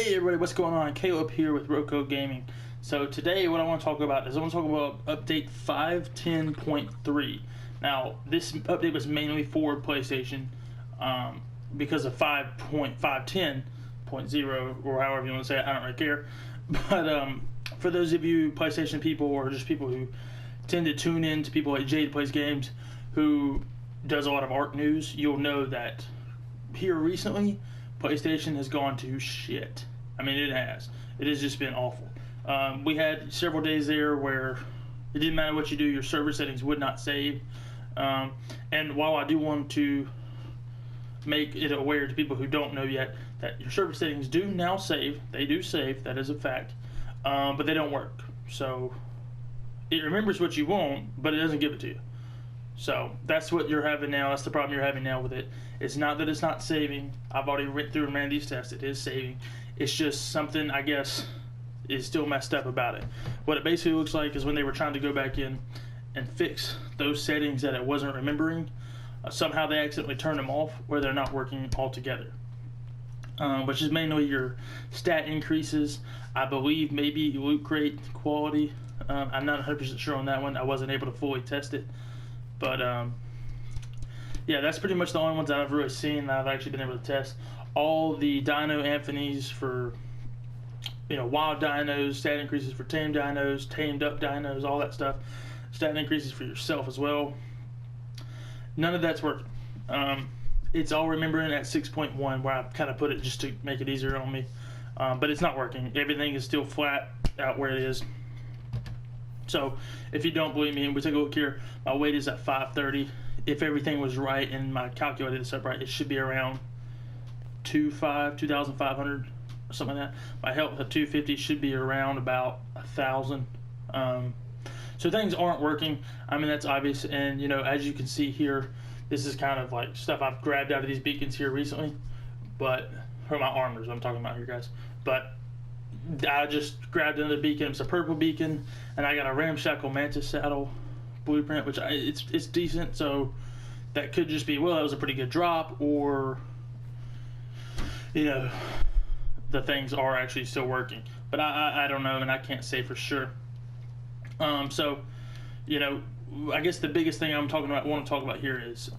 Hey everybody, what's going on? Caleb here with ROCO Gaming. So today what I want to talk about is update 5.10.3. Now this update was mainly for PlayStation because of 5.510.0 or however you want to say it. I don't really care. But for those of you PlayStation people or just people who tend to tune in to people like Jade Plays Games who does a lot of Ark news, you'll know that here recently PlayStation has gone to shit. I mean, it has. It has just been awful. We had several days there where it didn't matter what you do, your server settings would not save. And while I do want to make it aware to people who don't know yet that your server settings do now save, they do save, that is a fact, but they don't work. So it remembers what you want, but it doesn't give it to you. So that's what you're having now. That's the problem you're having now with it. It's not that it's not saving. I've already went through and ran these tests. It is saving. It's just something, I guess, is still messed up about it. What it basically looks like is when they were trying to go back in and fix those settings that it wasn't remembering, somehow they accidentally turned them off where they're not working altogether. Which is mainly your stat increases. I believe maybe loot crate quality. I'm not 100% sure on that one. I wasn't able to fully test it. But yeah, that's pretty much the only ones that I've really seen that I've actually been able to test. All the dino anthonies for, wild dinos, stat increases for tamed dinos, tamed up dinos, all that stuff. Stat increases for yourself as well. None of that's working. It's all remembering at 6.1 where I kind of put it just to make it easier on me. But it's not working. Everything is still flat out where it is. So if you don't believe me, and we take a look here, my weight is at 530. If everything was right and my calculator is up right, it should be around 2,500 or something like that. My health at 250 should be around about 1,000. So things aren't working. I mean, that's obvious. And as you can see here, this is kind of like stuff I've grabbed out of these beacons here recently, but for my armors I'm talking about here, guys. But I just grabbed another beacon. It's a purple beacon, and I got a ramshackle mantis saddle blueprint, which it's decent. So that could just be, well, that was a pretty good drop, or the things are actually still working. But I don't know, and I can't say for sure. So I guess the biggest thing I want to talk about here is,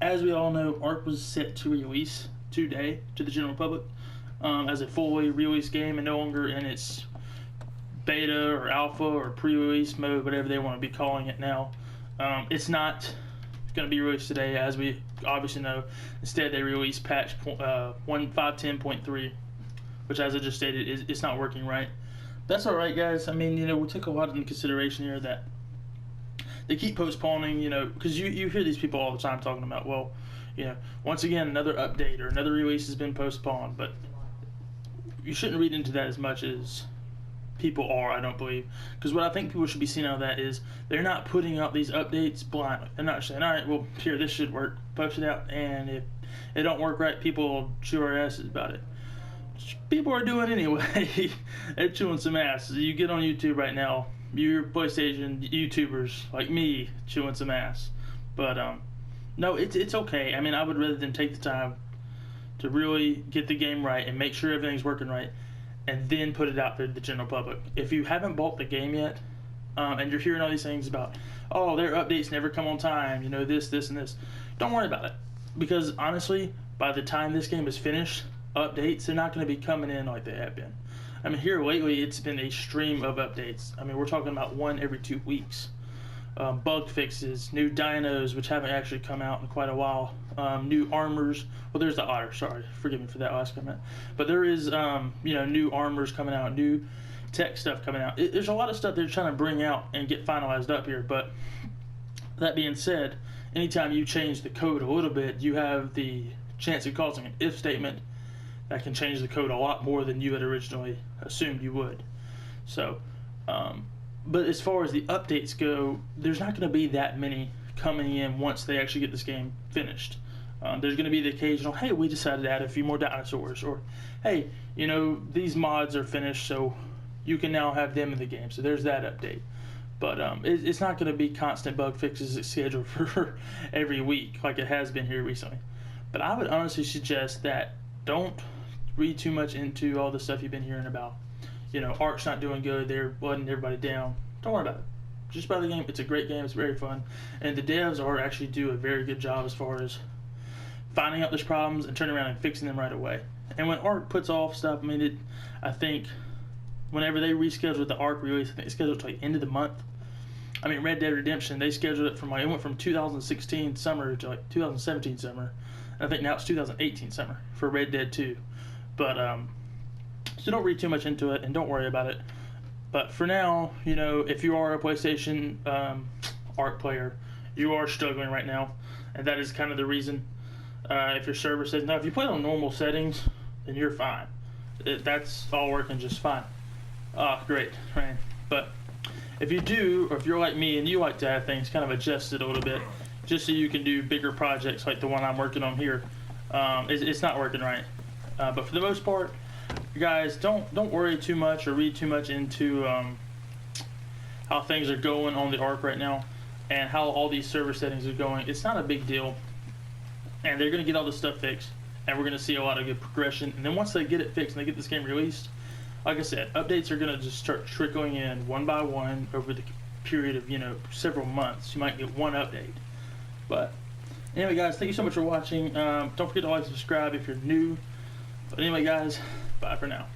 as we all know, Ark was set to release today to the general public. As a fully released game and no longer in its beta or alpha or pre-release mode, whatever they want to be calling it now. It's not going to be released today, as we obviously know. Instead, they released patch 1.510.3, which, as I just stated, it's not working right. That's all right, guys. I mean, we took a lot into consideration here that they keep postponing, because you hear these people all the time talking about, well, once again, another update or another release has been postponed, but you shouldn't read into that as much as people are, I don't believe. Because what I think people should be seeing out of that is they're not putting out these updates blindly. They're not saying, all right, well, here, this should work. Post it out, and if it don't work right, people will chew our asses about it. People are doing anyway. They're chewing some ass. You get on YouTube right now, you're PlayStation YouTubers like me chewing some ass. But no, it's okay. I mean, I would rather than take the time to really get the game right and make sure everything's working right, and then put it out there to the general public. If you haven't bought the game yet, and you're hearing all these things about, oh, their updates never come on time, this, and this, don't worry about it. Because honestly, by the time this game is finished, updates, they're not going to be coming in like they have been. I mean, here lately, it's been a stream of updates. I mean, we're talking about one every 2 weeks. Bug fixes, new dinos, which haven't actually come out in quite a while, new armors. Well, there's the otter, sorry, forgive me for that last comment. But there is, new armors coming out, new tech stuff coming out. There's a lot of stuff they're trying to bring out and get finalized up here. But that being said, anytime you change the code a little bit, you have the chance of causing an if statement that can change the code a lot more than you had originally assumed you would. So, but as far as the updates go, there's not going to be that many coming in once they actually get this game finished. There's going to be the occasional, hey, we decided to add a few more dinosaurs, or hey, these mods are finished, so you can now have them in the game. So there's that update. But it's not going to be constant bug fixes scheduled for every week like it has been here recently. But I would honestly suggest that don't read too much into all the stuff you've been hearing about. You know, Ark's not doing good, they're letting everybody down. Don't worry about it. Just buy the game. It's a great game. It's very fun. And the devs are actually do a very good job as far as finding out those problems and turning around and fixing them right away. And when Ark puts off stuff, I mean, I think whenever they rescheduled the Ark release, I think they scheduled it to like end of the month. I mean, Red Dead Redemption, they scheduled it from like, it went from 2016 summer to like 2017 summer. And I think now it's 2018 summer for Red Dead 2. But, so don't read too much into it and don't worry about it. But for now, you know, if you are a PlayStation Ark player, you are struggling right now. And that is kind of the reason. If your server says, no, if you play on normal settings, then you're fine. That's all working just fine. Great, right? But if you do, or if you're like me and you like to have things kind of adjusted a little bit, just so you can do bigger projects like the one I'm working on here, it's not working right. But for the most part, guys, don't worry too much or read too much into how things are going on the Ark right now and how all these server settings are going. It's not a big deal, and they're going to get all this stuff fixed, and we're going to see a lot of good progression. And then once they get it fixed and they get this game released, like I said, updates are going to just start trickling in one by one over the period of, you know, several months. You might get one update. But anyway, guys, thank you so much for watching. Don't forget to like and subscribe if you're new. But anyway, guys, bye for now.